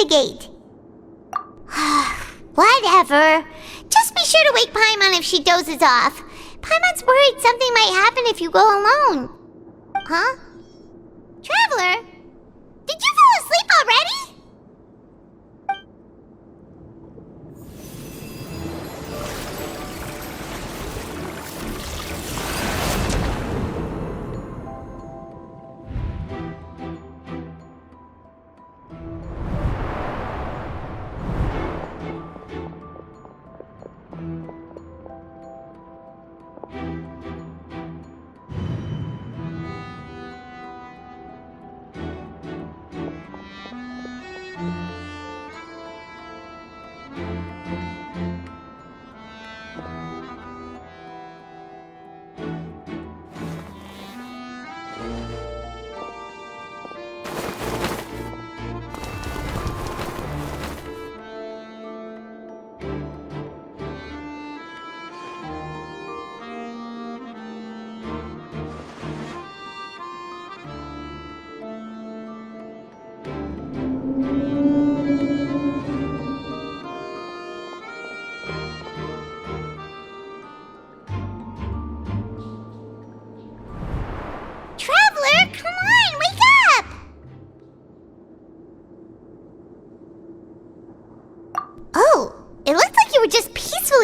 investigate. Whatever. Just be sure to wake Paimon if she dozes off. Paimon's worried something might happen if you go alone. Huh? Traveler? Did you fall asleep already?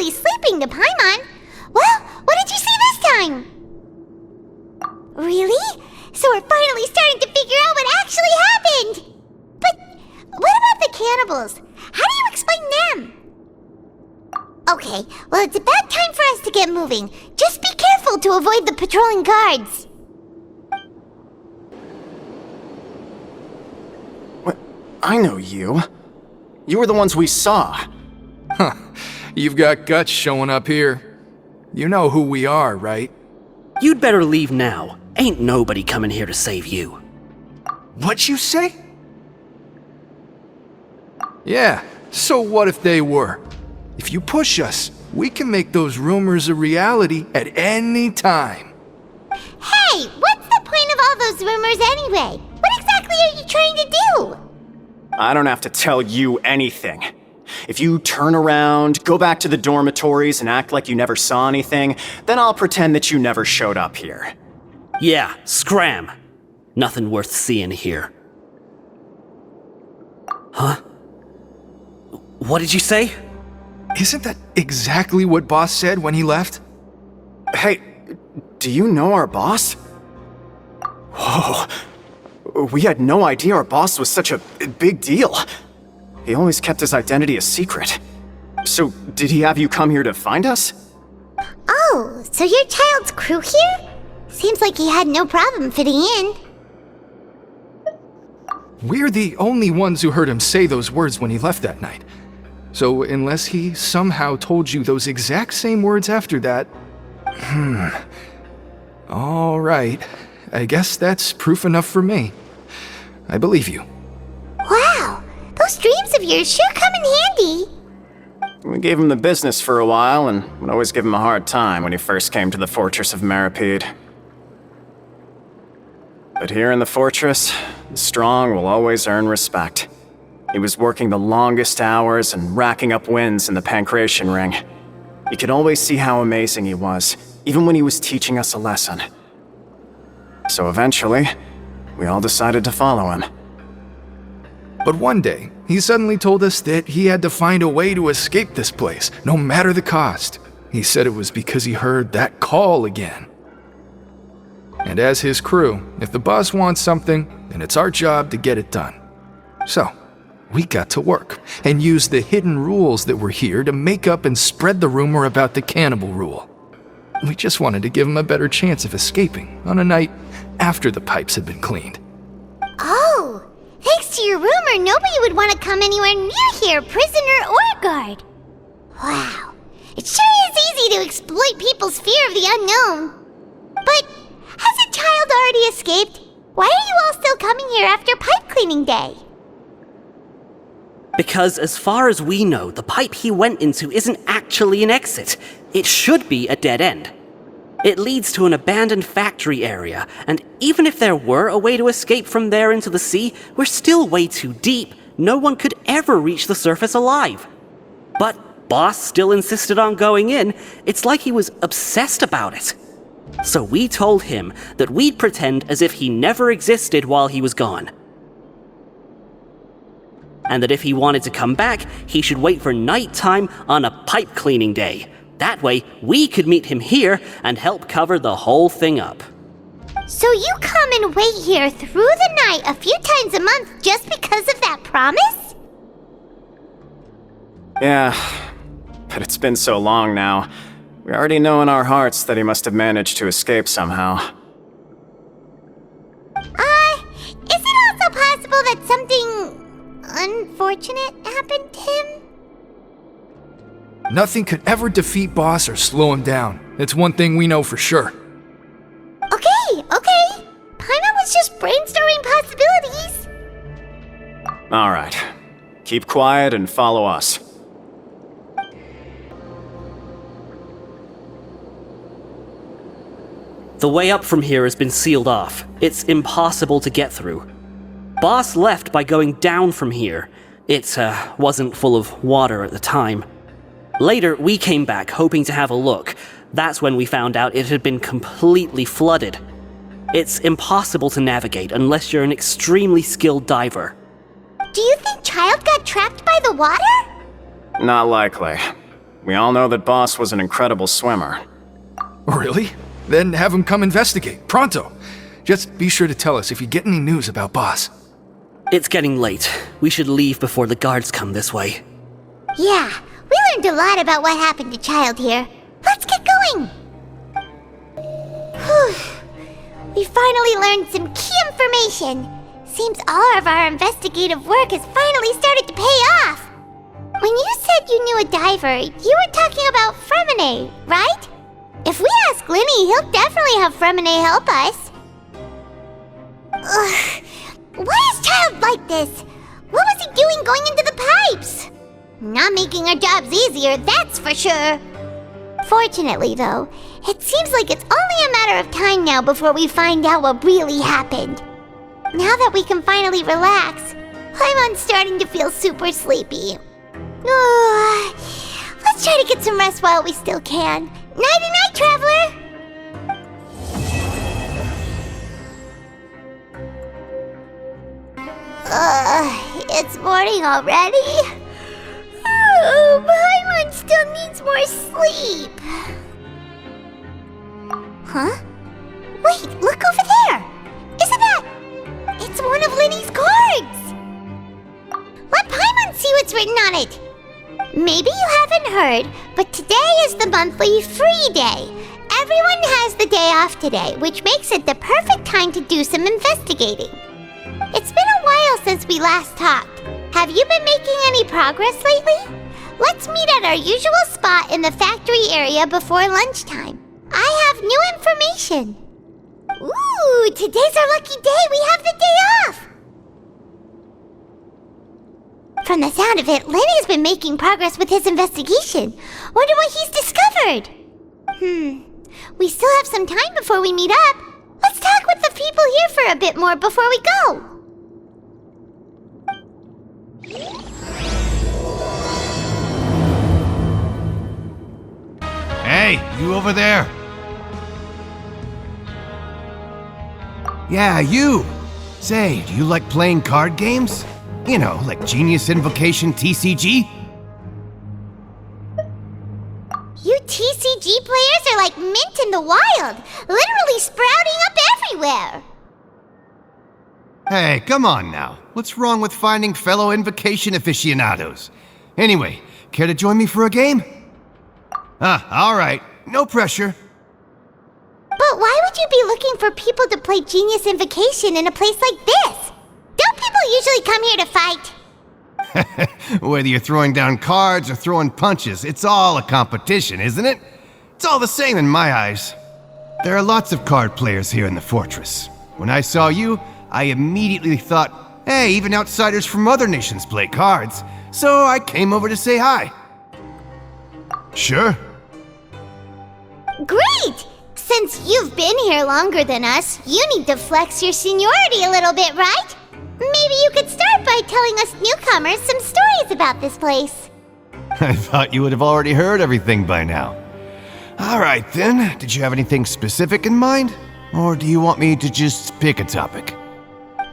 Sleeping to Paimon. Well, what did you see this time? Really? So we're finally starting to figure out what actually happened. But what about the cannibals? How do you explain them? Okay, well, it's about time for us to get moving. Just be careful to avoid the patrolling guards. What? I know you. You were the ones we saw. Huh. You've got guts showing up here. You know who we are, right? You'd better leave now. Ain't nobody coming here to save you. What'd you say? Yeah, so what if they were? If you push us, we can make those rumors a reality at any time. Hey, what's the point of all those rumors anyway? What exactly are you trying to do? I don't have to tell you anything. If you turn around, go back to the dormitories and act like you never saw anything, then I'll pretend that you never showed up here. Yeah, scram. Nothing worth seeing here. Huh? What did you say? Isn't that exactly what Boss said when he left? Hey, do you know our boss? Whoa. We had no idea our boss was such a big deal. He always kept his identity a secret. So, did he have you come here to find us? Oh, so you're Child's crew here? Seems like he had no problem fitting in. We're the only ones who heard him say those words when he left that night. So, unless he somehow told you those exact same words after that... All right. I guess that's proof enough for me. I believe you. Wow! Those dreams of yours sure come in handy. We gave him the business for a while and would always give him a hard time when he first came to the fortress of Meropide. But here in the fortress, the strong will always earn respect. He was working the longest hours and racking up wins in the Pancration Ring. You could always see how amazing he was, even when he was teaching us a lesson. So eventually, we all decided to follow him. But one day, he suddenly told us that he had to find a way to escape this place, no matter the cost. He said it was because he heard that call again. And as his crew, if the boss wants something, then it's our job to get it done. So, we got to work, and used the hidden rules that were here to make up and spread the rumor about the cannibal rule. We just wanted to give him a better chance of escaping on a night after the pipes had been cleaned. Oh! Thanks to your rumor, nobody would want to come anywhere near here, prisoner or guard. Wow. It sure is easy to exploit people's fear of the unknown. But hasn't Child already escaped? Why are you all still coming here after pipe cleaning day? Because as far as we know, the pipe he went into isn't actually an exit. It should be a dead end. It leads to an abandoned factory area, and even if there were a way to escape from there into the sea, we're still way too deep, no one could ever reach the surface alive. But Boss still insisted on going in. It's like he was obsessed about it. So we told him that we'd pretend as if he never existed while he was gone. And that if he wanted to come back, he should wait for nighttime on a pipe cleaning day. That way, we could meet him here and help cover the whole thing up. So you come and wait here through the night a few times a month just because of that promise? Yeah, but it's been so long now. We already know in our hearts that he must have managed to escape somehow. Is it also possible that something unfortunate happened to him? Nothing could ever defeat Boss or slow him down. It's one thing we know for sure. Okay. Paimon was just brainstorming possibilities. Alright. Keep quiet and follow us. The way up from here has been sealed off. It's impossible to get through. Boss left by going down from here. It wasn't full of water at the time. Later, we came back hoping to have a look. That's when we found out it had been completely flooded. It's impossible to navigate unless you're an extremely skilled diver. Do you think Child got trapped by the water? Not likely. We all know that Boss was an incredible swimmer. Really? Then have him come investigate, pronto. Just be sure to tell us if you get any news about Boss. It's getting late. We should leave before the guards come this way. Yeah, we learned a lot about what happened to Child here. Let's get going! Whew. We finally learned some key information. Seems all of our investigative work has finally started to pay off. When you said you knew a diver, you were talking about Fremine, right? If we ask Linny, he'll definitely have Fremine help us. Ugh. Why is Child like this? What was he doing going into the pipes? Not making our jobs easier, that's for sure. Fortunately, though, it seems like it's only a matter of time now before we find out what really happened. Now that we can finally relax, I'm starting to feel super sleepy. Let's try to get some rest while we still can. Nighty-night, traveler! It's morning already? Oh, Paimon still needs more sleep. Huh? Wait, look over there! Isn't that... It's one of Linny's cards! Let Paimon see what's written on it! Maybe you haven't heard, but today is the monthly free day. Everyone has the day off today, which makes it the perfect time to do some investigating. It's been a while since we last talked. Have you been making any progress lately? Let's meet at our usual spot in the factory area before lunchtime. I have new information. Ooh, today's our lucky day. We have the day off. From the sound of it, Lenny's been making progress with his investigation. Wonder what he's discovered. We still have some time before we meet up. Let's talk with the people here for a bit more before we go. Hey, you over there? Yeah, you! Say, do you like playing card games? You know, like Genius Invocation TCG? You TCG players are like mint in the wild, literally sprouting up everywhere. Hey, come on now. What's wrong with finding fellow Invocation aficionados? Anyway, care to join me for a game? Alright. No pressure. But why would you be looking for people to play Genius Invocation in a place like this? Don't people usually come here to fight? Whether you're throwing down cards or throwing punches, it's all a competition, isn't it? It's all the same in my eyes. There are lots of card players here in the fortress. When I saw you, I immediately thought, hey, even outsiders from other nations play cards. So I came over to say hi. Sure. Great! Since you've been here longer than us, you need to flex your seniority a little bit, right? Maybe you could start by telling us newcomers some stories about this place. I thought you would have already heard everything by now. All right then, did you have anything specific in mind? Or do you want me to just pick a topic?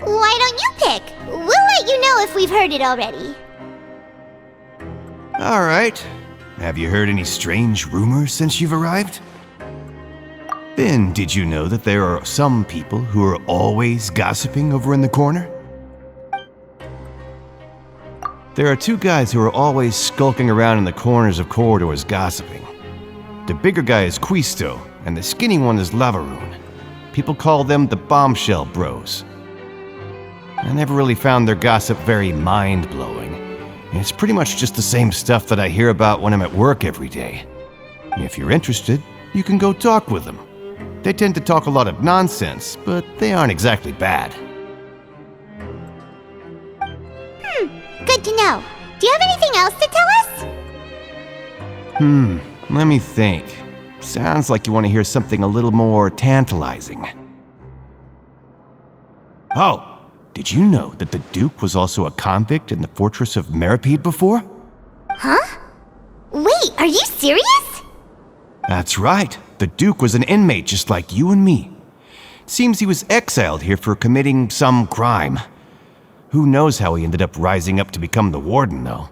Why don't you pick? We'll let you know if we've heard it already. All right. Have you heard any strange rumors since you've arrived? Then, did you know that there are some people who are always gossiping over in the corner? There are two guys who are always skulking around in the corners of corridors gossiping. The bigger guy is Quisto, and the skinny one is Lavaroon. People call them the Bombshell Bros. I never really found their gossip very mind-blowing. It's pretty much just the same stuff that I hear about when I'm at work every day. If you're interested, you can go talk with them. They tend to talk a lot of nonsense, but they aren't exactly bad. Good to know. Do you have anything else to tell us? Let me think. Sounds like you want to hear something a little more tantalizing. Oh, did you know that the Duke was also a convict in the fortress of Meripede before? Huh? Wait, are you serious? That's right. The Duke was an inmate just like you and me. Seems he was exiled here for committing some crime. Who knows how he ended up rising up to become the warden, though?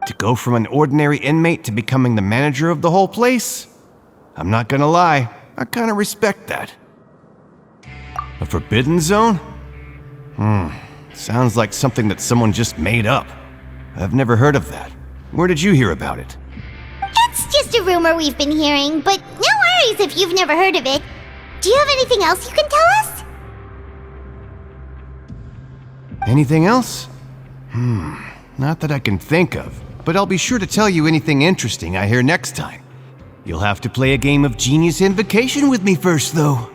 To go from an ordinary inmate to becoming the manager of the whole place? I'm not gonna lie, I kinda respect that. A forbidden zone? Sounds like something that someone just made up. I've never heard of that. Where did you hear about it? It's just a rumor we've been hearing, but no worries if you've never heard of it. Do you have anything else you can tell us? Anything else? Not that I can think of, but I'll be sure to tell you anything interesting I hear next time. You'll have to play a game of Genius Invocation with me first, though.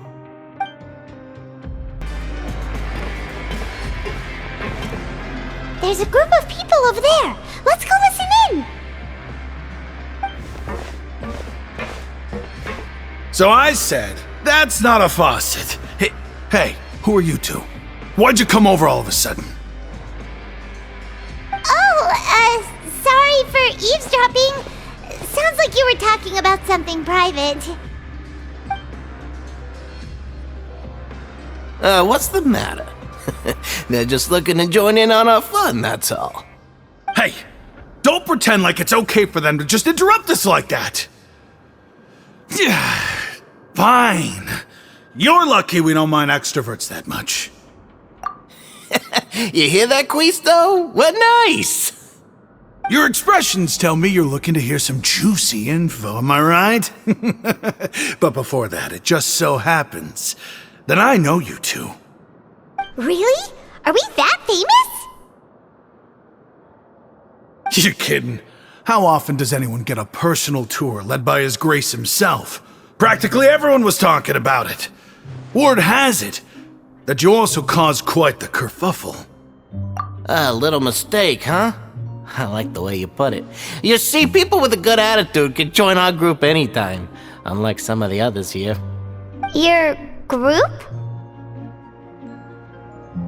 There's a group of people over there. Let's go listen in. So I said, that's not a faucet. Hey, who are you two? Why'd you come over all of a sudden? Oh, sorry for eavesdropping. Sounds like you were talking about something private. What's the matter? They're just looking to join in on our fun, that's all. Hey, don't pretend like it's okay for them to just interrupt us like that. Yeah, fine. You're lucky we don't mind extroverts that much. You hear that, Quisto? What nice! Your expressions tell me you're looking to hear some juicy info, am I right? But before that, it just so happens that I know you two. Really? Are we that famous? You're kidding. How often does anyone get a personal tour led by His Grace himself? Practically everyone was talking about it. Word has it that you also caused quite the kerfuffle. A little mistake, huh? I like the way you put it. You see, people with a good attitude can join our group anytime, unlike some of the others here. Your group?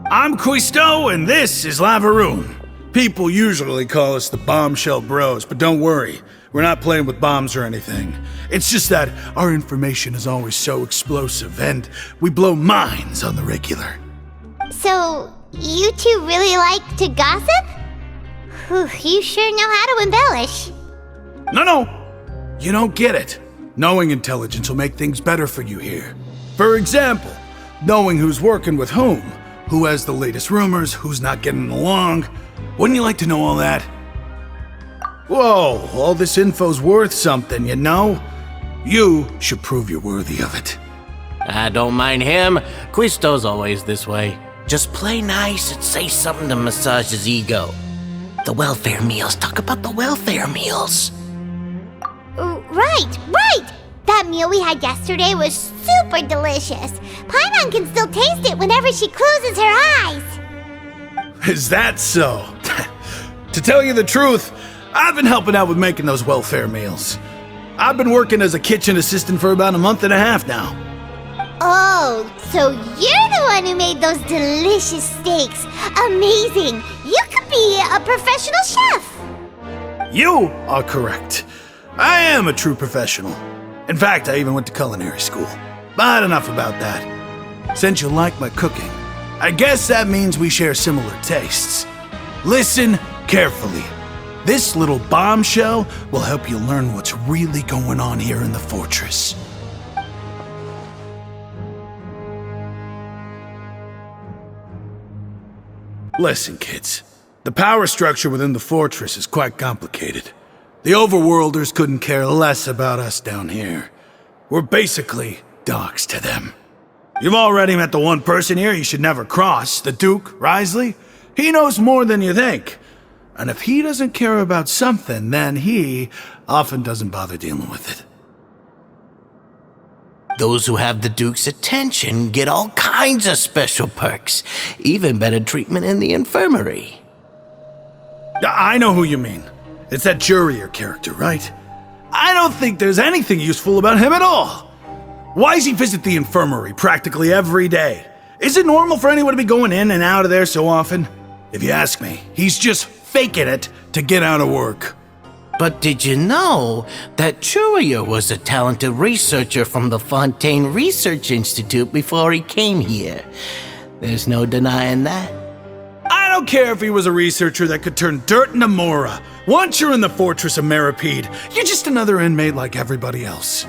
I'm Quisto, and this is Lavaroon. People usually call us the Bombshell Bros, but don't worry, we're not playing with bombs or anything. It's just that our information is always so explosive, and we blow minds on the regular. So, you two really like to gossip? Whew, you sure know how to embellish. No, you don't get it. Knowing intelligence will make things better for you here. For example, knowing who's working with whom, who has the latest rumors, who's not getting along. Wouldn't you like to know all that? Whoa, all this info's worth something, you know? You should prove you're worthy of it. I don't mind him. Quisto's always this way. Just play nice and say something to massage his ego. The welfare meals. Talk about the welfare meals. Right! That meal we had yesterday was super delicious. Paimon can still taste it whenever she closes her eyes. Is that so? To tell you the truth, I've been helping out with making those welfare meals. I've been working as a kitchen assistant for about a month and a half now. Oh, so you're the one who made those delicious steaks. Amazing. You could be a professional chef. You are correct. I am a true professional. In fact, I even went to culinary school. But enough about that. Since you like my cooking, I guess that means we share similar tastes. Listen carefully. This little bombshell will help you learn what's really going on here in the fortress. Listen, kids. The power structure within the fortress is quite complicated. The overworlders couldn't care less about us down here. We're basically dogs to them. You've already met the one person here you should never cross, the Duke, Wriothesley. He knows more than you think. And if he doesn't care about something, then he often doesn't bother dealing with it. Those who have the Duke's attention get all kinds of special perks, even better treatment in the infirmary. I know who you mean. It's that Jurier character, right? I don't think there's anything useful about him at all. Why does he visit the infirmary practically every day? Is it normal for anyone to be going in and out of there so often? If you ask me, he's just faking it to get out of work. But did you know that Jurier was a talented researcher from the Fontaine Research Institute before he came here? There's no denying that. I don't care if he was a researcher that could turn dirt into Mora. Once you're in the fortress of Meripede, you're just another inmate like everybody else.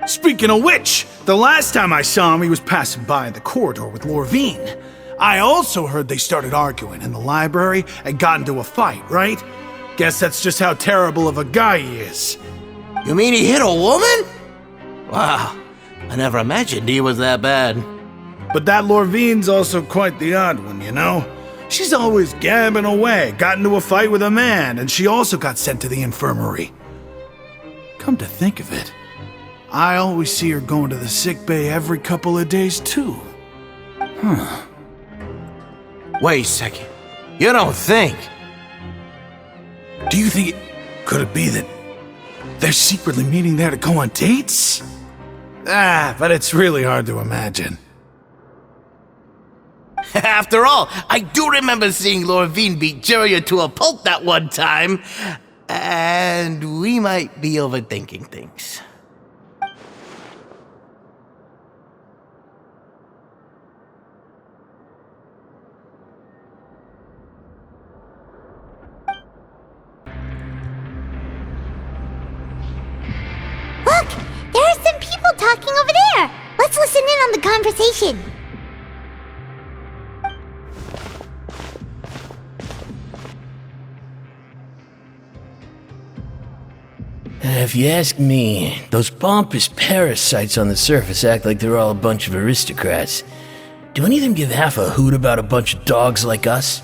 Speaking of which, the last time I saw him, he was passing by in the corridor with Lorvine. I also heard they started arguing in the library and got into a fight, right? Guess that's just how terrible of a guy he is. You mean he hit a woman? Wow, I never imagined he was that bad. But that Lorvine's also quite the odd one, you know? She's always gabbing away, got into a fight with a man, and she also got sent to the infirmary. Come to think of it, I always see her going to the sick bay every couple of days, too. Huh. Wait a second. You don't think? Do you think could it be that they're secretly meeting there to go on dates? But it's really hard to imagine. After all, I do remember seeing Lorvine beat Jurier to a pulp that one time. And we might be overthinking things. Look, there are some people talking over there. Let's listen in on the conversation. If you ask me, those pompous parasites on the surface act like they're all a bunch of aristocrats. Do any of them give half a hoot about a bunch of dogs like us?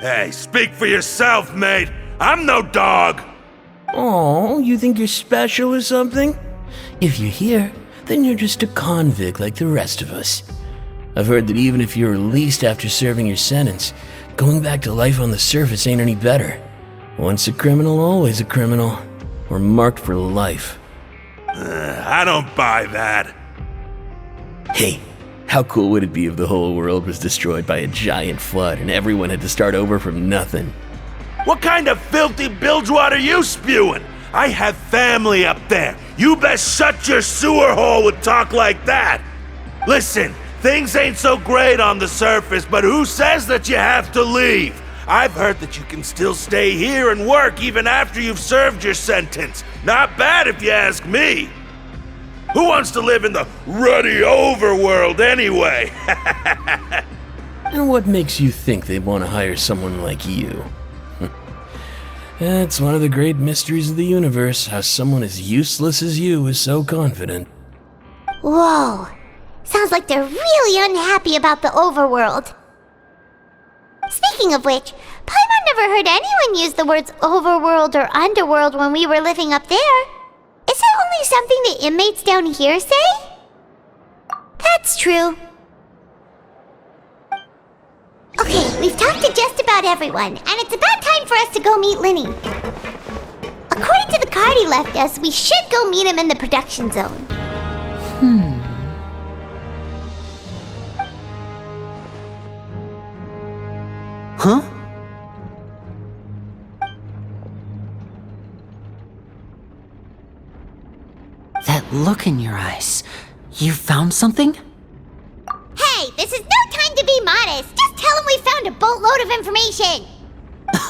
Hey, speak for yourself, mate. I'm no dog. Oh, you think you're special or something? If you're here, then you're just a convict like the rest of us. I've heard that even if you're released after serving your sentence, going back to life on the surface ain't any better. Once a criminal, always a criminal. We're marked for life. I don't buy that. Hey, how cool would it be if the whole world was destroyed by a giant flood and everyone had to start over from nothing? What kind of filthy bilge water you spewing? I have family up there. You best shut your sewer hole with talk like that. Listen, things ain't so great on the surface, but who says that you have to leave? I've heard that you can still stay here and work even after you've served your sentence. Not bad if you ask me. Who wants to live in the ruddy overworld anyway? And what makes you think they want to hire someone like you? It's one of the great mysteries of the universe, how someone as useless as you is so confident. Whoa. Sounds like they're really unhappy about the overworld. Speaking of which, Paimon never heard anyone use the words overworld or underworld when we were living up there. Is it only something the inmates down here say? That's true. Okay, We've talked to just about everyone, and it's about time for us to go meet Linny. According to the card he left us, we should go meet him in the production zone. Huh? That look in your eyes. You found something? Hey, this is no time to be modest. Just tell him we found a boatload of information.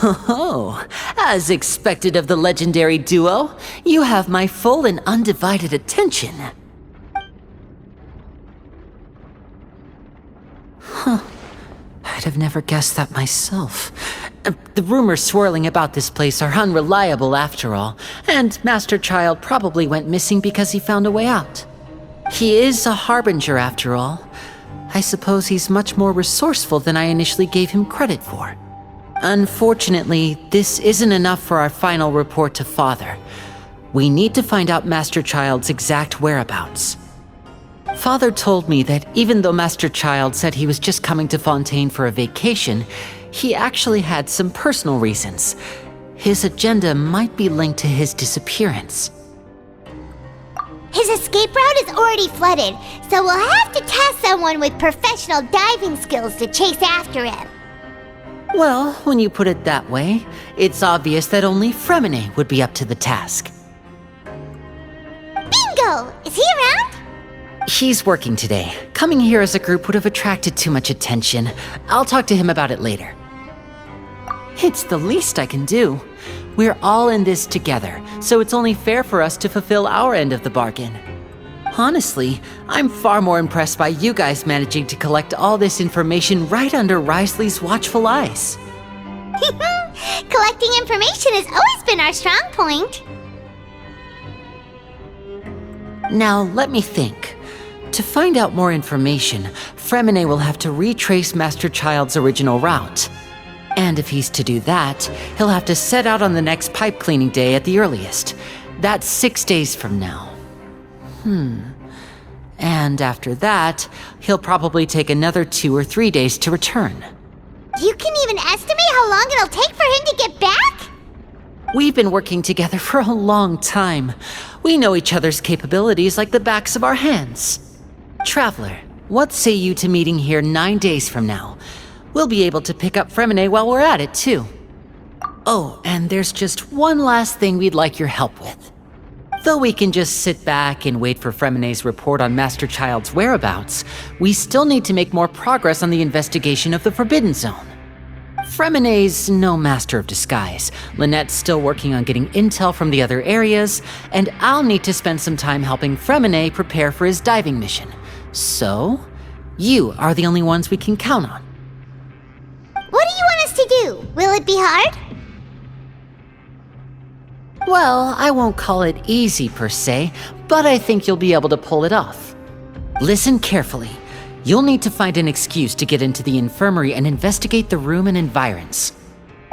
Oh, as expected of the legendary duo, you have my full and undivided attention. Huh. I'd have never guessed that myself. The rumors swirling about this place are unreliable after all, and Master Child probably went missing because he found a way out. He is a harbinger after all. I suppose he's much more resourceful than I initially gave him credit for. Unfortunately, this isn't enough for our final report to Father. We need to find out Master Child's exact whereabouts. Father told me that even though Master Child said he was just coming to Fontaine for a vacation, he actually had some personal reasons. His agenda might be linked to his disappearance. His escape route is already flooded, so we'll have to task someone with professional diving skills to chase after him. Well, when you put it that way, it's obvious that only Fremine would be up to the task. Bingo! Is he around? He's working today. Coming here as a group would have attracted too much attention. I'll talk to him about it later. It's the least I can do. We're all in this together, so it's only fair for us to fulfill our end of the bargain. Honestly, I'm far more impressed by you guys managing to collect all this information right under Wriothesley's watchful eyes. Collecting information has always been our strong point. Now, let me think. To find out more information, Fremine will have to retrace Master Child's original route. And if he's to do that, he'll have to set out on the next pipe cleaning day at the earliest. That's 6 days from now. And after that, he'll probably take another 2 or 3 days to return. You can even estimate how long it'll take for him to get back? We've been working together for a long time. We know each other's capabilities like the backs of our hands. Traveler, what say you to meeting here 9 days from now? We'll be able to pick up Fremine while we're at it, too. Oh, and there's just one last thing we'd like your help with. Though we can just sit back and wait for Fremine's report on Master Child's whereabouts, we still need to make more progress on the investigation of the Forbidden Zone. Fremine's no master of disguise, Lynette's still working on getting intel from the other areas, and I'll need to spend some time helping Fremine prepare for his diving mission. So, you are the only ones we can count on. What do you want us to do? Will it be hard? Well, I won't call it easy per se, but I think you'll be able to pull it off. Listen carefully. You'll need to find an excuse to get into the infirmary and investigate the room and environs.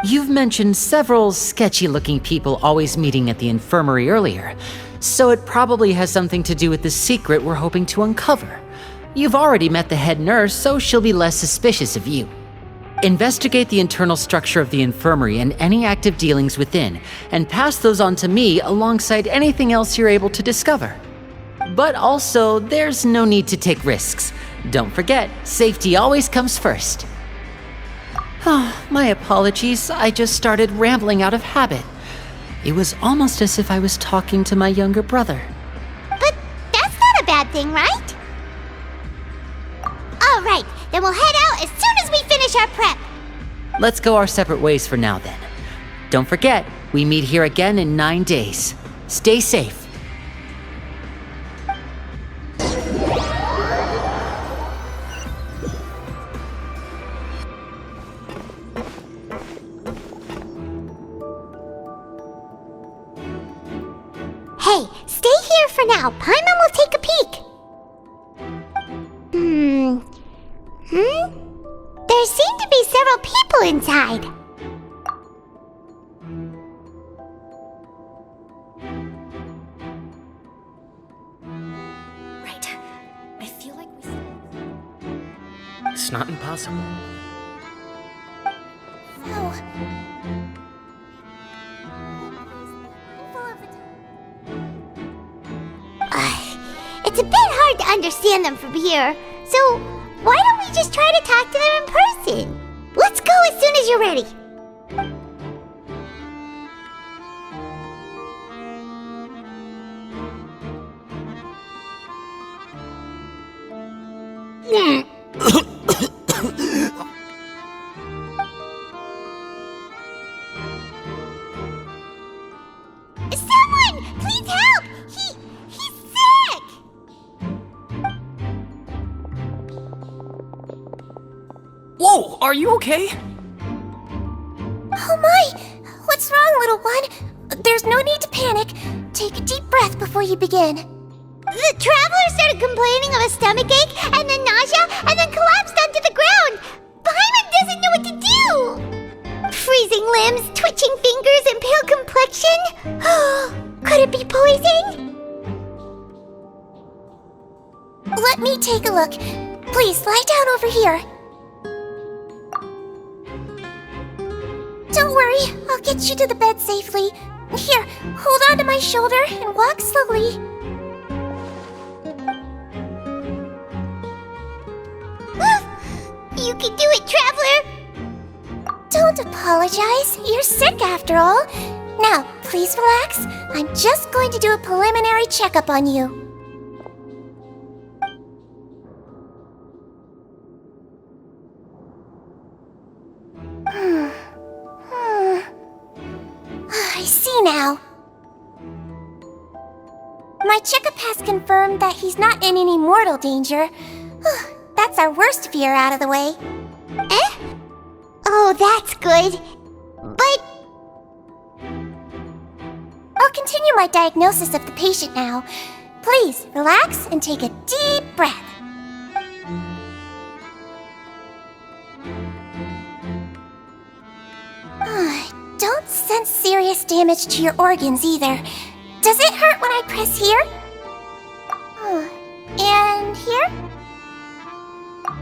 You've mentioned several sketchy-looking people always meeting at the infirmary earlier, so it probably has something to do with the secret we're hoping to uncover. You've already met the head nurse, so she'll be less suspicious of you. Investigate the internal structure of the infirmary and any active dealings within, and pass those on to me alongside anything else you're able to discover. But also, there's no need to take risks. Don't forget, safety always comes first. Oh, my apologies, I just started rambling out of habit. It was almost as if I was talking to my younger brother. But that's not a bad thing, right? All right, then we'll head out as soon as we finish our prep. Let's go our separate ways for now then. Don't forget, we meet here again in 9 days. Stay safe. Hey, stay here for now. Paimon will take a peek. There seem to be several people inside. Right. I feel like we... It's not impossible. It's a bit hard to understand them from here, so why don't we just try to talk to them in person? Let's go as soon as you're ready. Someone, please help! He's sick! Whoa, are you okay? Oh my! What's wrong, little one? There's no need to panic. Take a deep breath before you begin. The traveler started complaining of a stomachache, and then nausea, and then collapsed onto the ground. Paimon doesn't know what to do! Freezing limbs, twitching fingers, and pale complexion? Could it be poison? Let me take a look. Please, lie down over here. Don't worry, I'll get you to the bed safely. Here, hold on to my shoulder and walk slowly. You can do it, Traveler! Don't apologize. You're sick after all. Now, please relax. I'm just going to do a preliminary checkup on you. I see now. My checkup has confirmed that he's not in any mortal danger. That's our worst fear out of the way. Eh? Oh, that's good. But I'll continue my diagnosis of the patient now. Please, relax and take a deep breath. Don't sense serious damage to your organs either. Does it hurt when I press here? And here?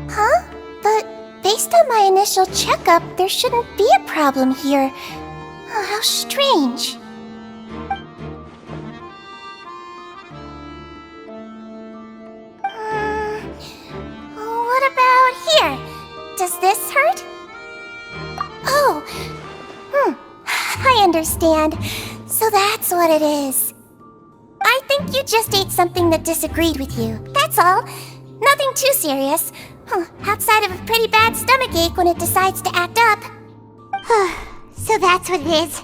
Huh? But based on my initial checkup, there shouldn't be a problem here. How strange. What about here? Does this hurt? Oh, I understand. So that's what it is. I think you just ate something that disagreed with you. That's all. Nothing too serious. Outside of a pretty bad stomachache when it decides to act up. So that's what it is.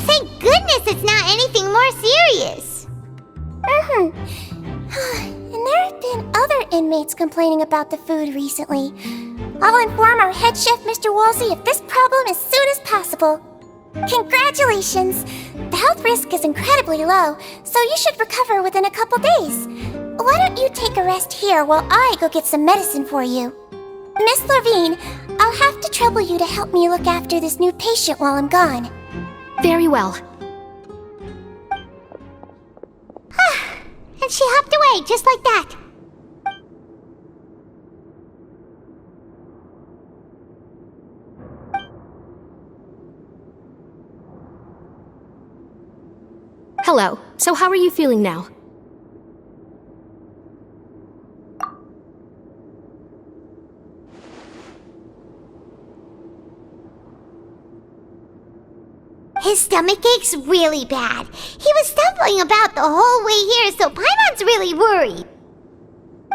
Thank goodness it's not anything more serious. And there have been other inmates complaining about the food recently. I'll inform our head chef, Mr. Woolsey, of this problem as soon as possible. Congratulations! The health risk is incredibly low, so you should recover within a couple days. Why don't you take a rest here while I go get some medicine for you? Miss Lorvine, I'll have to trouble you to help me look after this new patient while I'm gone. Very well. And she hopped away just like that. Hello. So how are you feeling now? His stomach ache's really bad. He was stumbling about the whole way here, so Paimon's really worried.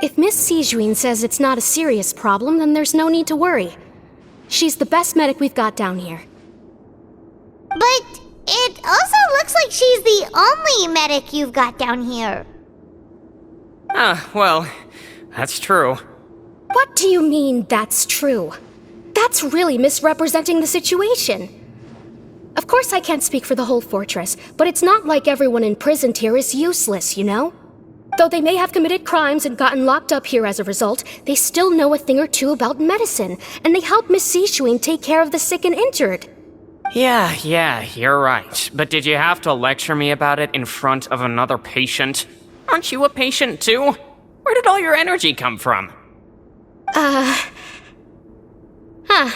If Miss Sigewinne says it's not a serious problem, then there's no need to worry. She's the best medic we've got down here. But it also looks like she's the only medic you've got down here. Well, that's true. What do you mean, that's true? That's really misrepresenting the situation. Of course I can't speak for the whole fortress, but it's not like everyone imprisoned here is useless, you know? Though they may have committed crimes and gotten locked up here as a result, they still know a thing or two about medicine, and they help Miss Sigewinne take care of the sick and injured. Yeah, you're right. But did you have to lecture me about it in front of another patient? Aren't you a patient too? Where did all your energy come from?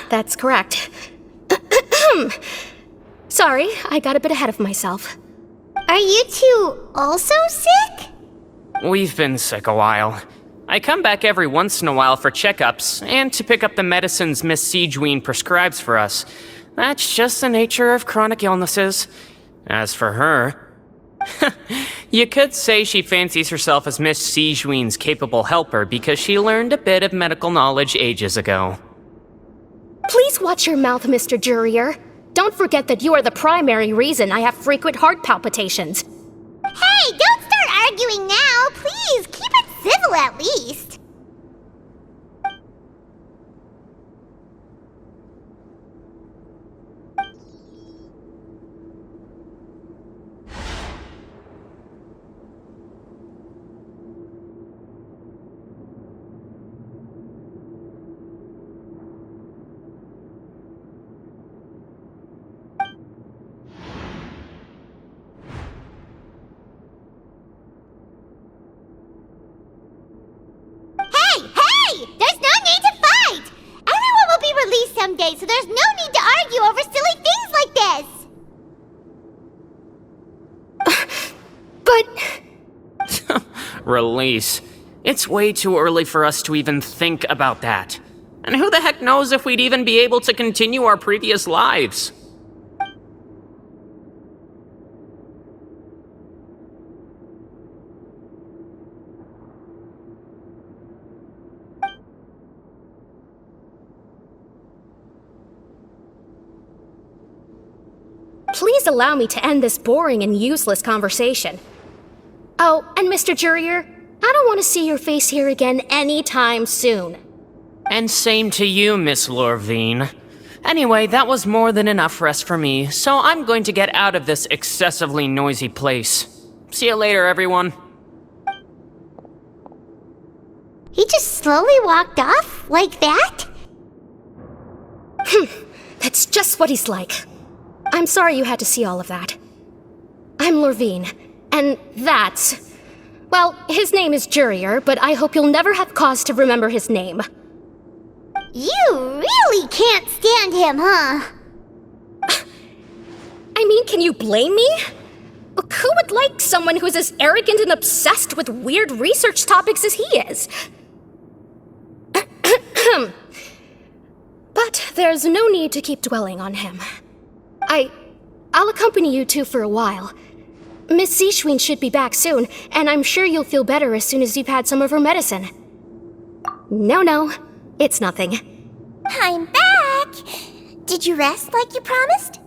That's correct. Sorry, I got a bit ahead of myself. Are you two also sick? We've been sick a while. I come back every once in a while for checkups and to pick up the medicines Miss Sigewinne prescribes for us. That's just the nature of chronic illnesses. As for her, you could say she fancies herself as Miss Sigewinne's capable helper because she learned a bit of medical knowledge ages ago. Please watch your mouth, Mr. Jurier. Don't forget that you are the primary reason I have frequent heart palpitations. Hey, don't start arguing now! Please, keep it civil at least! Someday, so there's no need to argue over silly things like this! But... Release. It's way too early for us to even think about that. And who the heck knows if we'd even be able to continue our previous lives? Please allow me to end this boring and useless conversation. Oh, and Mr. Jurier, I don't want to see your face here again anytime soon. And same to you, Miss Lorvine. Anyway, that was more than enough rest for me, so I'm going to get out of this excessively noisy place. See you later, everyone. He just slowly walked off like that? That's just what he's like. I'm sorry you had to see all of that. I'm Lorvine, and that's... Well, his name is Jurier, but I hope you'll never have cause to remember his name. You really can't stand him, huh? I mean, can you blame me? Who would like someone who's as arrogant and obsessed with weird research topics as he is? But there's no need to keep dwelling on him. I'll accompany you two for a while. Miss Sigewinne should be back soon, and I'm sure you'll feel better as soon as you've had some of her medicine. No, it's nothing. I'm back! Did you rest like you promised?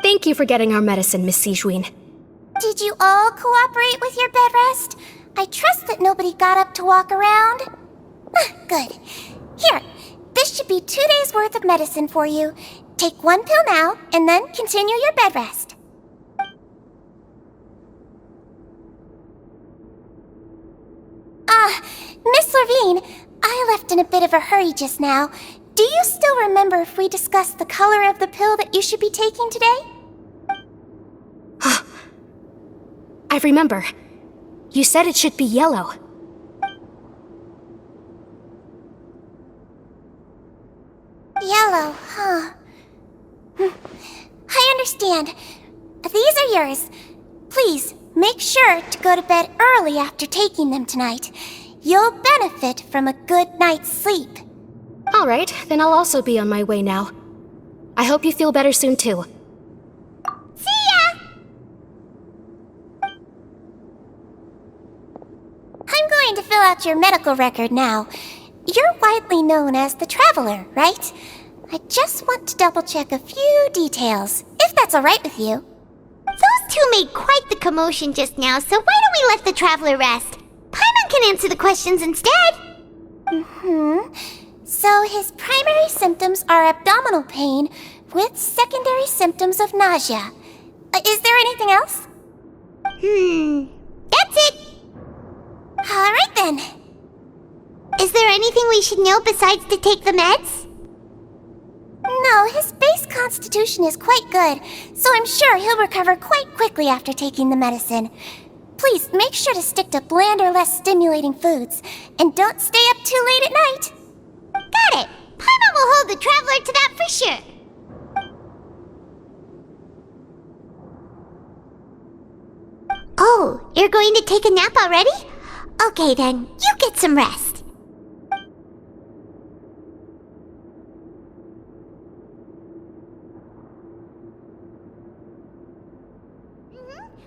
Thank you for getting our medicine, Miss Sigewinne. Did you all cooperate with your bed rest? I trust that nobody got up to walk around. Good. Here, this should be 2 days' worth of medicine for you. Take 1 pill now, and then continue your bed rest. Miss Lorvine, I left in a bit of a hurry just now. Do you still remember if we discussed the color of the pill that you should be taking today? I remember. You said it should be yellow. Yellow, huh? I understand. These are yours. Please, make sure to go to bed early after taking them tonight. You'll benefit from a good night's sleep. All right, then I'll also be on my way now. I hope you feel better soon, too. See ya! I'm going to fill out your medical record now. You're widely known as the Traveler, right? I just want to double-check a few details, if that's all right with you. Those two made quite the commotion just now, so why don't we let the Traveler rest? Paimon can answer the questions instead. So his primary symptoms are abdominal pain with secondary symptoms of nausea. Is there anything else? That's it. All right then. Is there anything we should know besides to take the meds? No, his base constitution is quite good, so I'm sure he'll recover quite quickly after taking the medicine. Please make sure to stick to bland or less stimulating foods, and don't stay up too late at night. Got it! Paimon will hold the Traveler to that for sure. You're going to take a nap already? Okay then, you get some rest.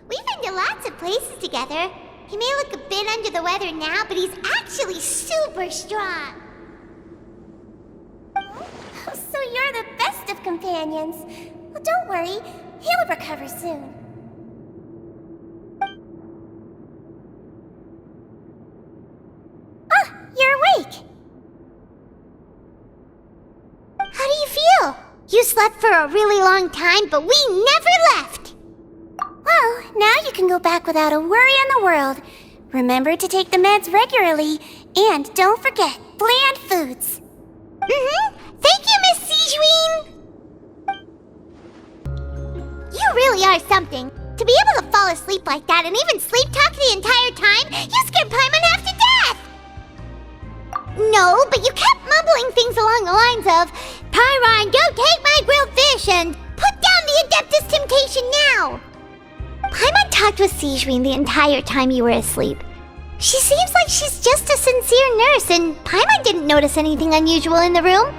We've been to lots of places together. He may look a bit under the weather now, but he's actually super strong. So you're the best of companions. Well, don't worry, he'll recover soon. Ah, you're awake. How do you feel? You slept for a really long time, but we never left. Well, now you can go back without a worry in the world. Remember to take the meds regularly, and don't forget, bland foods. Thank you, Miss Sigewinne! You really are something. To be able to fall asleep like that and even sleep talk the entire time, you scared Paimon half to death! No, but you kept mumbling things along the lines of, Pyron, go take my grilled fish and put down the Adeptus Temptation now! Paimon talked with Sigewinne the entire time you were asleep. She seems like she's just a sincere nurse, and Paimon didn't notice anything unusual in the room.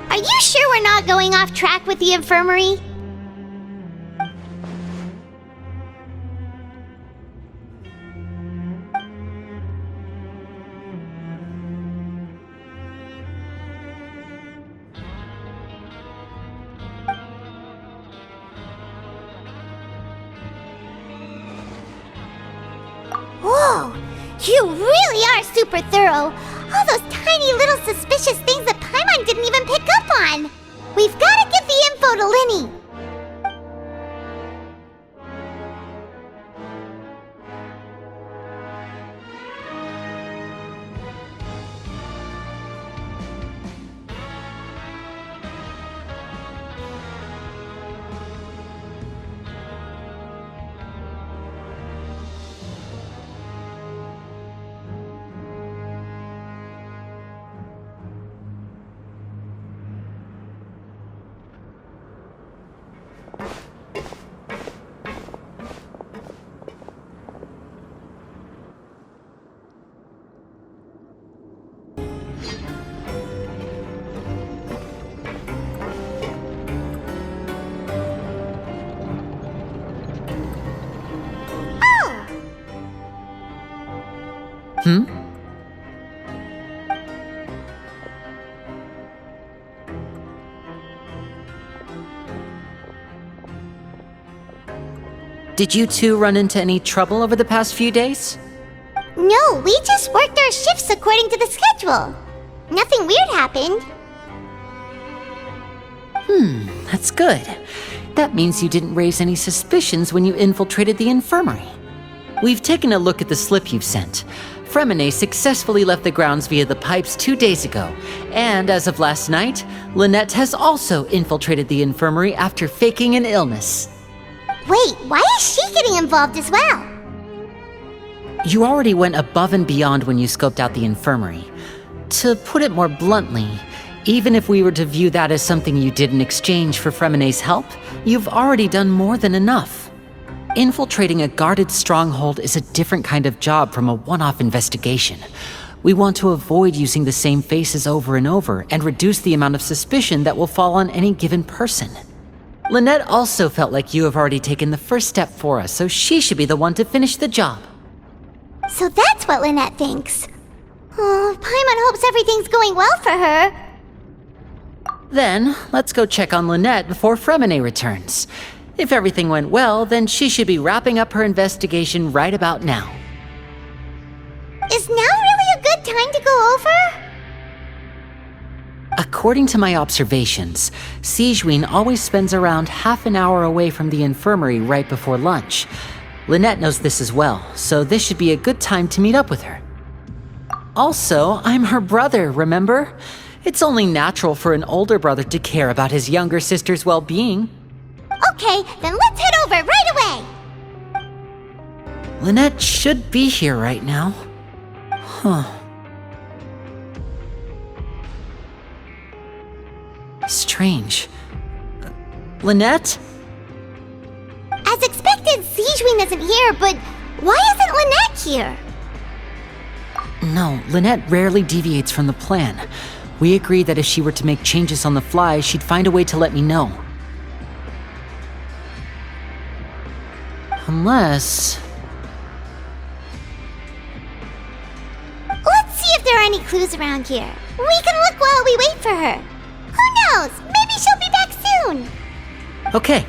Are you sure we're not going off track with the infirmary? Whoa! You really are super thorough! All those tiny little suspicious things that Paimon didn't even pick up on! We've gotta give the info to Linny! Did you two run into any trouble over the past few days? No, we just worked our shifts according to the schedule. Nothing weird happened. That's good. That means you didn't raise any suspicions when you infiltrated the infirmary. We've taken a look at the slip you've sent. Fremine successfully left the grounds via the pipes 2 days ago, and as of last night, Lynette has also infiltrated the infirmary after faking an illness. Wait, why is she getting involved as well? You already went above and beyond when you scoped out the infirmary. To put it more bluntly, even if we were to view that as something you did in exchange for Fremine's help, you've already done more than enough. Infiltrating a guarded stronghold is a different kind of job from a one-off investigation. We want to avoid using the same faces over and over and reduce the amount of suspicion that will fall on any given person. Lynette also felt like you have already taken the first step for us, so she should be the one to finish the job. So that's what Lynette thinks. Oh, Paimon hopes everything's going well for her. Then, let's go check on Lynette before Fremine returns. If everything went well, then she should be wrapping up her investigation right about now. Is now really a good time to go over? According to my observations, Sigewinne always spends around half an hour away from the infirmary right before lunch. Lynette knows this as well, so this should be a good time to meet up with her. Also, I'm her brother, remember? It's only natural for an older brother to care about his younger sister's well-being. Okay, then let's head over right away! Lynette should be here right now. Huh. Strange. Lynette? As expected, Sigewinne isn't here, but Why isn't Lynette here? No, Lynette rarely deviates from the plan. We agreed that if she were to make changes on the fly, she'd find a way to let me know. Unless... Let's see if there are any clues around here. We can look while we wait for her. Who knows? Maybe she'll be back soon. Okay.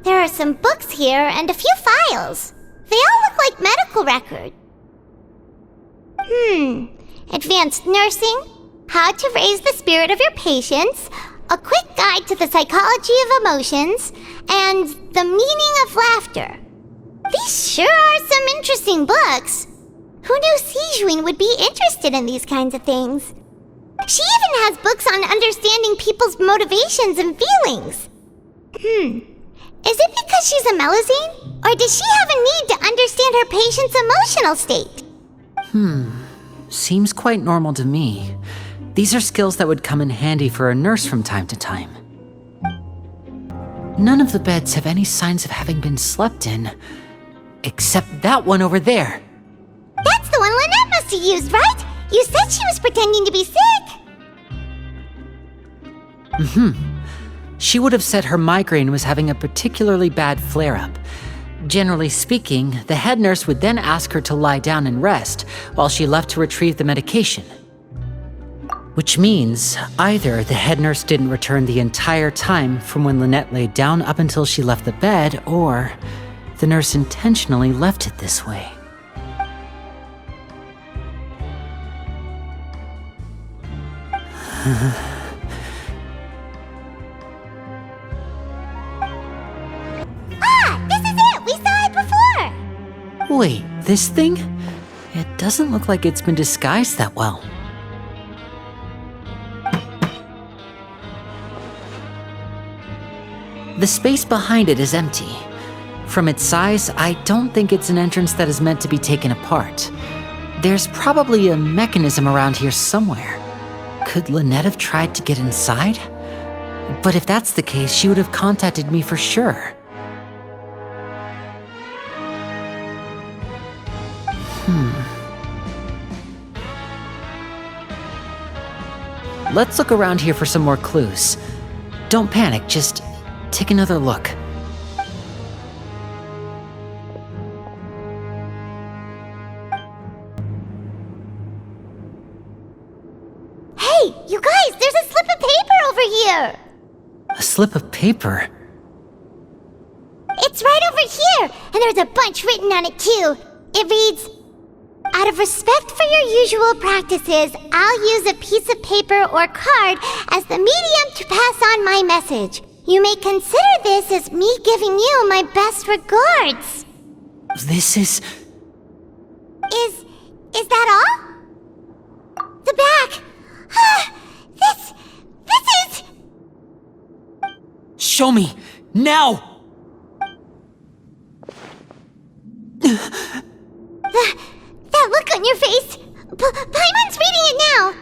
There are some books here and a few files. They all look like medical records. Advanced nursing, how to raise the spirit of your patients, a quick guide to the psychology of emotions, and the meaning of laughter. These sure are some interesting books. Who knew Sigewinne would be interested in these kinds of things? She even has books on understanding people's motivations and feelings. Is it because she's a Melusine? Or does she have a need to understand her patient's emotional state? Seems quite normal to me. These are skills that would come in handy for a nurse from time to time. None of the beds have any signs of having been slept in, except that one over there. That's the one Lynette must have used, right? You said she was pretending to be sick. She would have said her migraine was having a particularly bad flare-up. Generally speaking, the head nurse would then ask her to lie down and rest while she left to retrieve the medication. Which means either the head nurse didn't return the entire time from when Lynette laid down up until she left the bed, or the nurse intentionally left it this way. This is it! We saw it before! Wait, this thing? It doesn't look like it's been disguised that well. The space behind it is empty. From its size, I don't think it's an entrance that is meant to be taken apart. There's probably a mechanism around here somewhere. Could Lynette have tried to get inside? But if that's the case, she would have contacted me for sure. Let's look around here for some more clues. Don't panic, just take another look. Hey, you guys, there's a slip of paper over here! A slip of paper? It's right over here, and there's a bunch written on it too. It reads, "Out of respect for your usual practices, I'll use a piece of paper or card as the medium to pass on my message. You may consider this as me giving you my best regards." This is... Is that all? The back. This is... Show me! Now! That look on your face. Paimon's reading it now.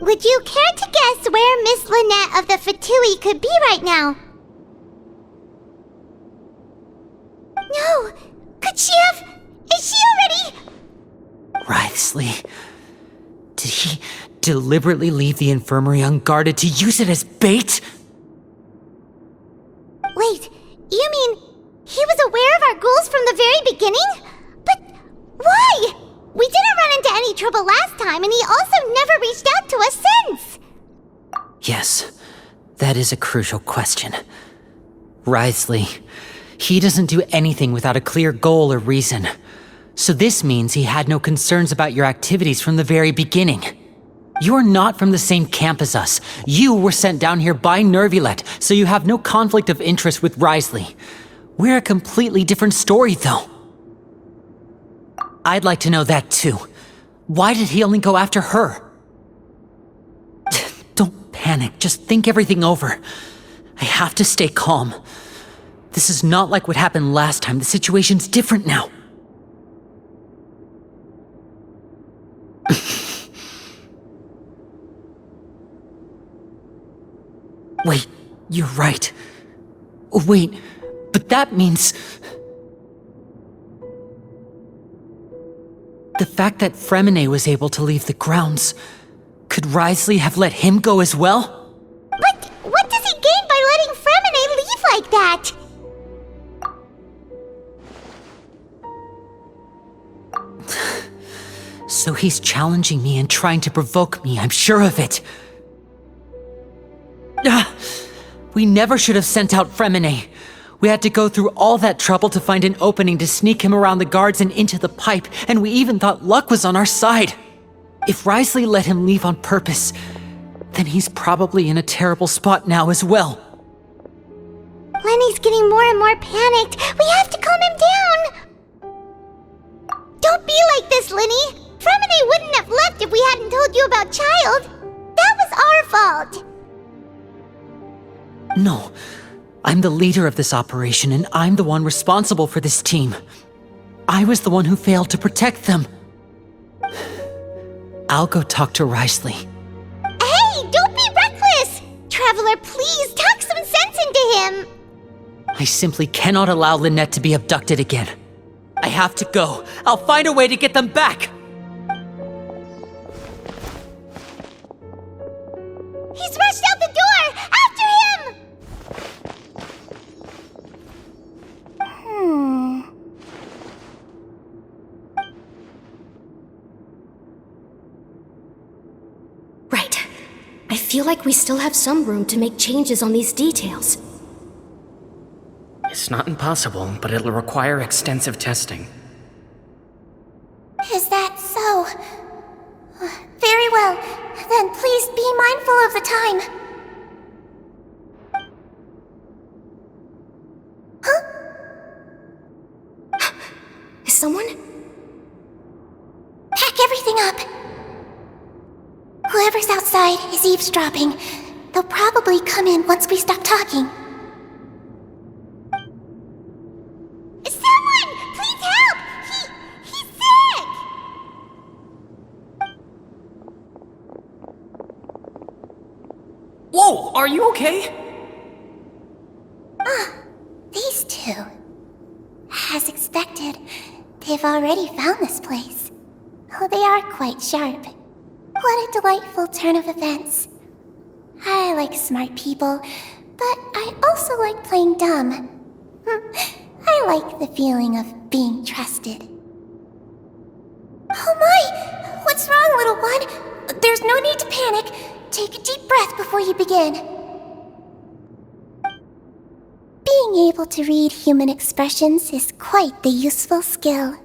Would you care to guess where Miss Lynette of the Fatui could be right now? No. Could she have... Is she already... Wriothesley. Did he deliberately leave the infirmary unguarded to use it as bait? Wait, you mean he was aware of our goals from the very beginning? But why? We didn't run into any trouble last time, and he also never reached out to us since. Yes, that is a crucial question. Wriothesley, he doesn't do anything without a clear goal or reason. So this means he had no concerns about your activities from the very beginning. You're not from the same camp as us. You were sent down here by Nervilet, so you have no conflict of interest with Wriothesley. We're a completely different story, though. I'd like to know that, too. Why did he only go after her? Don't panic, just think everything over. I have to stay calm. This is not like what happened last time. The situation's different now. Wait, you're right. Wait, but that means... The fact that Fremine was able to leave the grounds, could Wriothesley have let him go as well? But what does he gain by letting Fremine leave like that? So he's challenging me and trying to provoke me, I'm sure of it. We never should have sent out Fremine. We had to go through all that trouble to find an opening to sneak him around the guards and into the pipe, and we even thought luck was on our side. If Wriothesley let him leave on purpose, then he's probably in a terrible spot now as well. Lenny's getting more and more panicked. We have to calm him down. Don't be like this, Lenny. Fremine wouldn't have left if we hadn't told you about Child. That was our fault. No, I'm the leader of this operation, and I'm the one responsible for this team. I was the one who failed to protect them. I'll go talk to Wriothesley. Hey, don't be reckless! Traveler, please talk some sense into him. I simply cannot allow Lynette to be abducted again. I have to go. I'll find a way to get them back! He's rushed out the door! After him! Right. I feel like we still have some room to make changes on these details. It's not impossible, but it'll require extensive testing. Is that so? Very well. Then please be mindful of the time. Huh? Is someone? Pack everything up. Whoever's outside is eavesdropping. They'll probably come in once we stop talking. Someone! Please help! He's sick! Whoa, are you okay? These two. As expected, they've already found this place. Oh, they are quite sharp. What a delightful turn of events. I like smart people, but I also like playing dumb. I like the feeling of being trusted. Oh my! What's wrong, little one? There's no need to panic. Take a deep breath before you begin. Being able to read human expressions is quite the useful skill.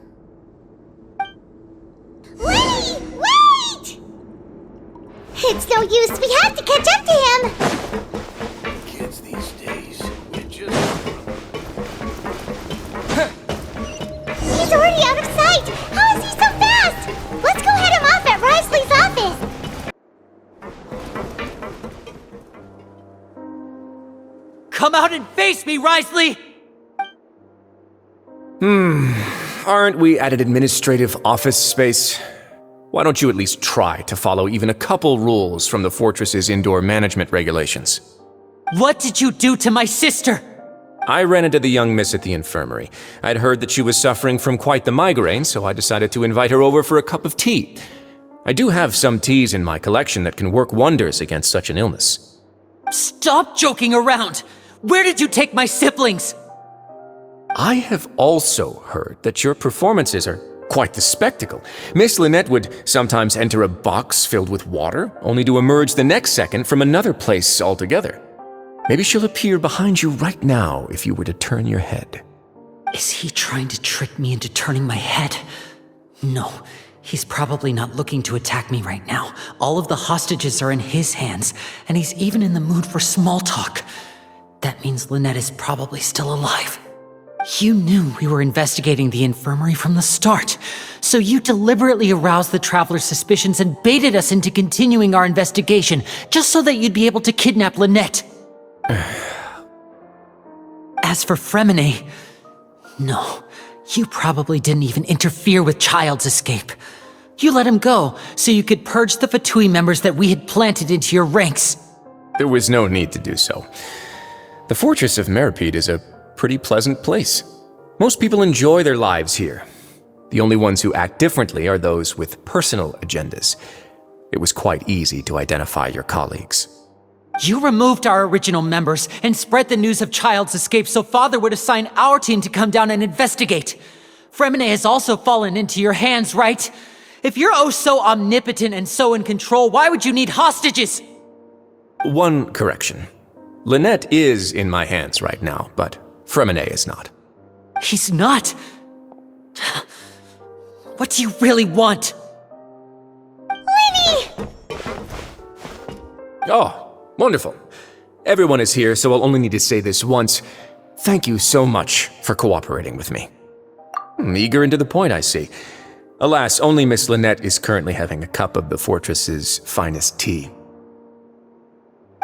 Wait! Wait! It's no use. We have to catch up to him. Kids these days, you just... He's already out of sight! How is he so fast? Let's go head him off at Wriothesley's office! Come out and face me, Wriothesley! Aren't we at an administrative office space? Why don't you at least try to follow even a couple rules from the fortress's indoor management regulations? What did you do to my sister? I ran into the young miss at the infirmary. I'd heard that she was suffering from quite the migraine, so I decided to invite her over for a cup of tea. I do have some teas in my collection that can work wonders against such an illness. Stop joking around! Where did you take my siblings? I have also heard that your performances are quite the spectacle. Miss Lynette would sometimes enter a box filled with water, only to emerge the next second from another place altogether. Maybe she'll appear behind you right now if you were to turn your head. Is he trying to trick me into turning my head? No, he's probably not looking to attack me right now. All of the hostages are in his hands, and he's even in the mood for small talk. That means Lynette is probably still alive. You knew we were investigating the infirmary from the start, so you deliberately aroused the Traveler's suspicions and baited us into continuing our investigation, just so that you'd be able to kidnap Lynette. As for Fremine, no, you probably didn't even interfere with Child's escape. You let him go, so you could purge the Fatui members that we had planted into your ranks. There was no need to do so. The Fortress of Meropide is a pretty pleasant place. Most people enjoy their lives here. The only ones who act differently are those with personal agendas. It was quite easy to identify your colleagues. You removed our original members and spread the news of Child's escape so Father would assign our team to come down and investigate. Fremine has also fallen into your hands, right? If you're oh so omnipotent and so in control, why would you need hostages? One correction. Lynette is in my hands right now, but Fremine is not. He's not? What do you really want? Lenny! Oh, wonderful. Everyone is here, so I'll only need to say this once. Thank you so much for cooperating with me. Eager and to the point, I see. Alas, only Miss Lynette is currently having a cup of the fortress's finest tea.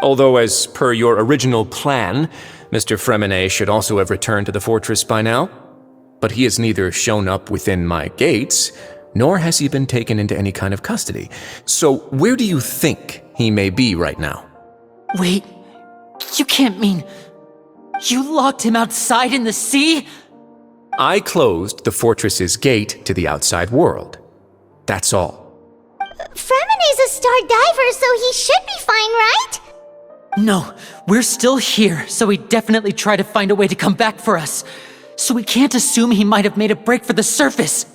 Although, as per your original plan, Mr. Fremine should also have returned to the fortress by now. But he has neither shown up within my gates, nor has he been taken into any kind of custody. So where do you think he may be right now? Wait, you can't mean... You locked him outside in the sea? I closed the fortress's gate to the outside world. That's all. Fremine's a star diver, so he should be fine, right? No, we're still here, so he definitely tried to find a way to come back for us. So we can't assume he might have made a break for the surface.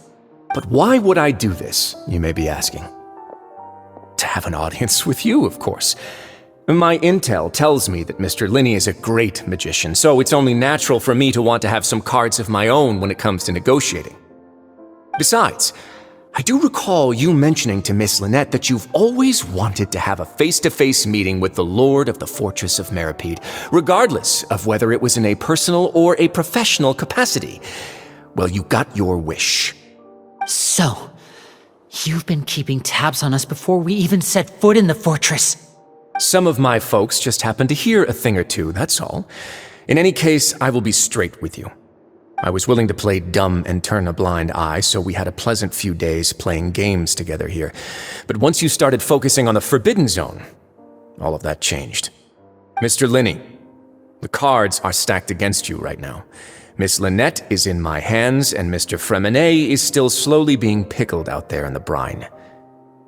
But why would I do this, you may be asking? To have an audience with you, of course. My intel tells me that Mr. Linney is a great magician, so it's only natural for me to want to have some cards of my own when it comes to negotiating. Besides, I do recall you mentioning to Miss Lynette that you've always wanted to have a face-to-face meeting with the Lord of the Fortress of Meropide, regardless of whether it was in a personal or a professional capacity. Well, you got your wish. So, you've been keeping tabs on us before we even set foot in the fortress. Some of my folks just happened to hear a thing or two, that's all. In any case, I will be straight with you. I was willing to play dumb and turn a blind eye, so we had a pleasant few days playing games together here. But once you started focusing on the Forbidden Zone, all of that changed. Mr. Linney, the cards are stacked against you right now. Miss Lynette is in my hands, and Mr. Fremine is still slowly being pickled out there in the brine.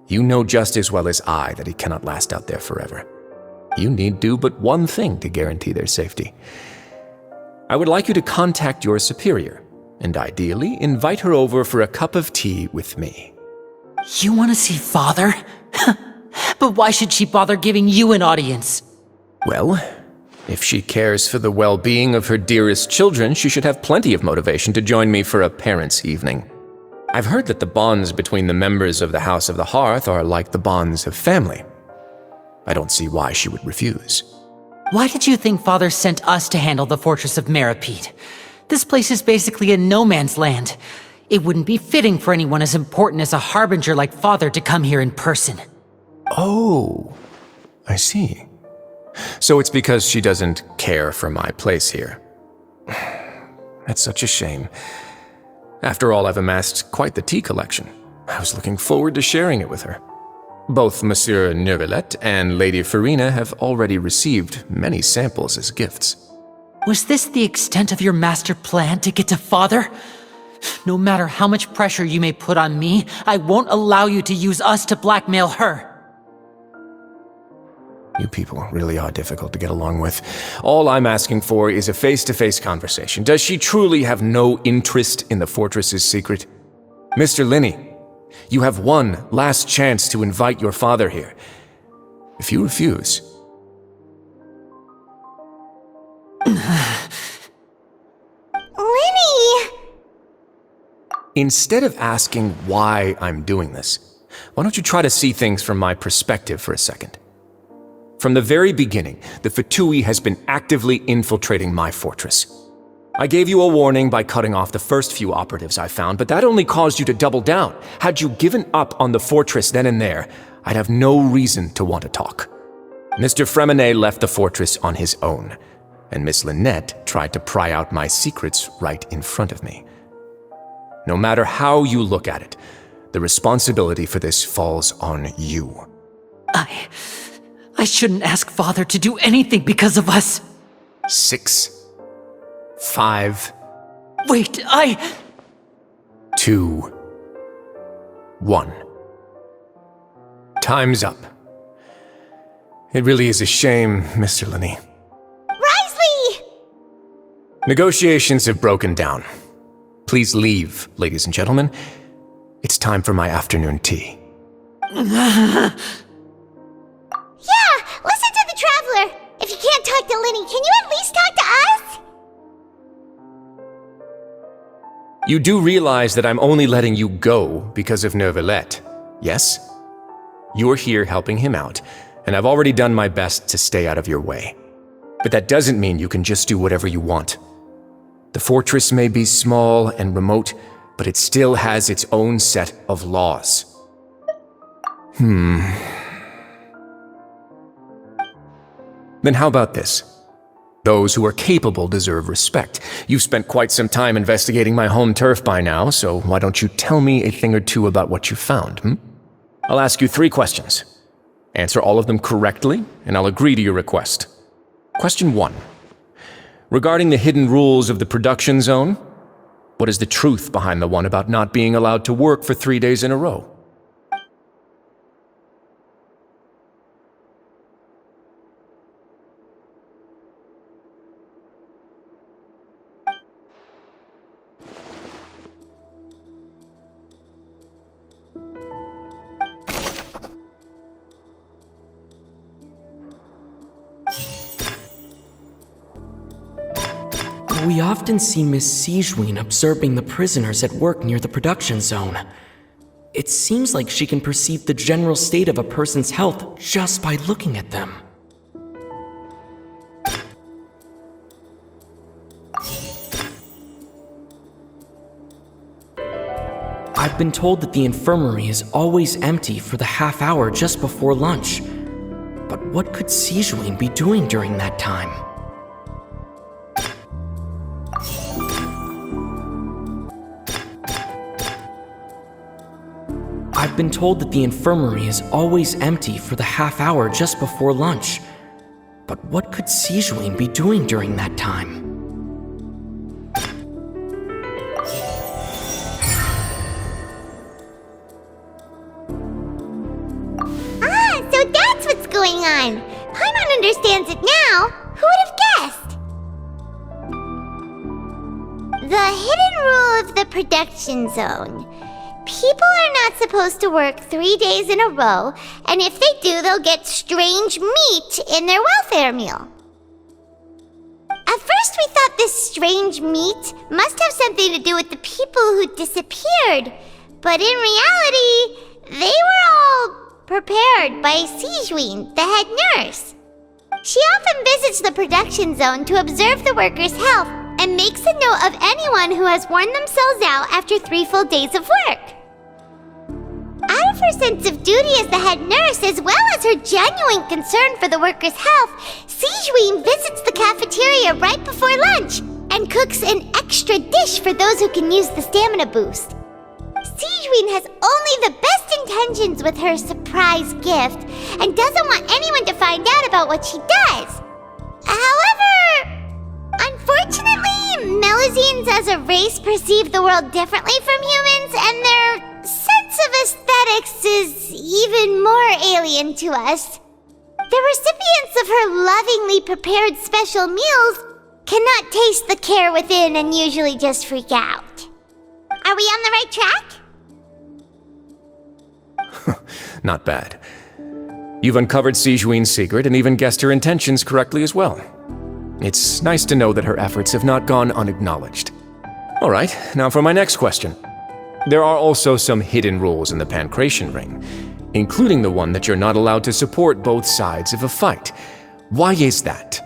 You know just as well as I that he cannot last out there forever. You need do but one thing to guarantee their safety. I would like you to contact your superior, and ideally invite her over for a cup of tea with me. You want to see Father? But why should she bother giving you an audience? Well, if she cares for the well-being of her dearest children, she should have plenty of motivation to join me for a parents' evening. I've heard that the bonds between the members of the House of the Hearth are like the bonds of family. I don't see why she would refuse. Why did you think Father sent us to handle the Fortress of Meropide? This place is basically a no-man's land. It wouldn't be fitting for anyone as important as a harbinger like Father to come here in person. Oh, I see. So it's because she doesn't care for my place here. That's such a shame. After all, I've amassed quite the tea collection. I was looking forward to sharing it with her. Both Monsieur Neuvillette and Lady Farina have already received many samples as gifts. Was this the extent of your master plan to get to Father? No matter how much pressure you may put on me, I won't allow you to use us to blackmail her. You people really are difficult to get along with. All I'm asking for is a face-to-face conversation. Does she truly have no interest in the fortress's secret? Mr. Linney, you have one last chance to invite your father here. If you refuse... Lenny! Instead of asking why I'm doing this, why don't you try to see things from my perspective for a second? From the very beginning, the Fatui has been actively infiltrating my fortress. I gave you a warning by cutting off the first few operatives I found, but that only caused you to double down. Had you given up on the fortress then and there, I'd have no reason to want to talk. Mr. Fremine left the fortress on his own, and Miss Lynette tried to pry out my secrets right in front of me. No matter how you look at it, the responsibility for this falls on you. I shouldn't ask Father to do anything because of us. 6, 5, Wait, 2, 1. Time's up. It really is a shame, Mr. Linney. Wriothesley! Negotiations have broken down. Please leave, ladies and gentlemen. It's time for my afternoon tea. Yeah, listen to the Traveler! If you can't talk to Linny, can you at least talk to us? You do realize that I'm only letting you go because of Neuvillette, yes? You're here helping him out, and I've already done my best to stay out of your way. But that doesn't mean you can just do whatever you want. The fortress may be small and remote, but it still has its own set of laws. Then how about this? Those who are capable deserve respect. You've spent quite some time investigating my home turf by now, so why don't you tell me a thing or two about what you found, I'll ask you 3 questions. Answer all of them correctly, and I'll agree to your request. Question 1. Regarding the hidden rules of the production zone, what is the truth behind the one about not being allowed to work for 3 days in a row? We often see Miss Sigewinne observing the prisoners at work near the production zone. It seems like she can perceive the general state of a person's health just by looking at them. I've been told that the infirmary is always empty for the half hour just before lunch. But what could Sigewinne be doing during that time? I've been told that the infirmary is always empty for the half hour just before lunch. But what could Sigewinne be doing during that time? So that's what's going on. Paimon understands it now. Who would have guessed? The hidden rule of the production zone. People are not supposed to work 3 days in a row, and if they do, they'll get strange meat in their welfare meal. At first, we thought this strange meat must have something to do with the people who disappeared, but in reality, they were all prepared by Sigewinne, the head nurse. She often visits the production zone to observe the workers' health and makes a note of anyone who has worn themselves out after 3 full days of work. Out of her sense of duty as the head nurse, as well as her genuine concern for the workers' health, Sigewinne visits the cafeteria right before lunch and cooks an extra dish for those who can use the stamina boost. Sigewinne has only the best intentions with her surprise gift and doesn't want anyone to find out about what she does. However, unfortunately, Melusines as a race perceive the world differently from humans, and their sense of aesthetics is even more alien to us. The recipients of her lovingly prepared special meals cannot taste the care within and usually just freak out. Are we on the right track? Not bad. You've uncovered Sigewinne's secret and even guessed her intentions correctly as well. It's nice to know that her efforts have not gone unacknowledged. All right, now for my next question. There are also some hidden rules in the Pancration Ring, including the one that you're not allowed to support both sides of a fight. Why is that?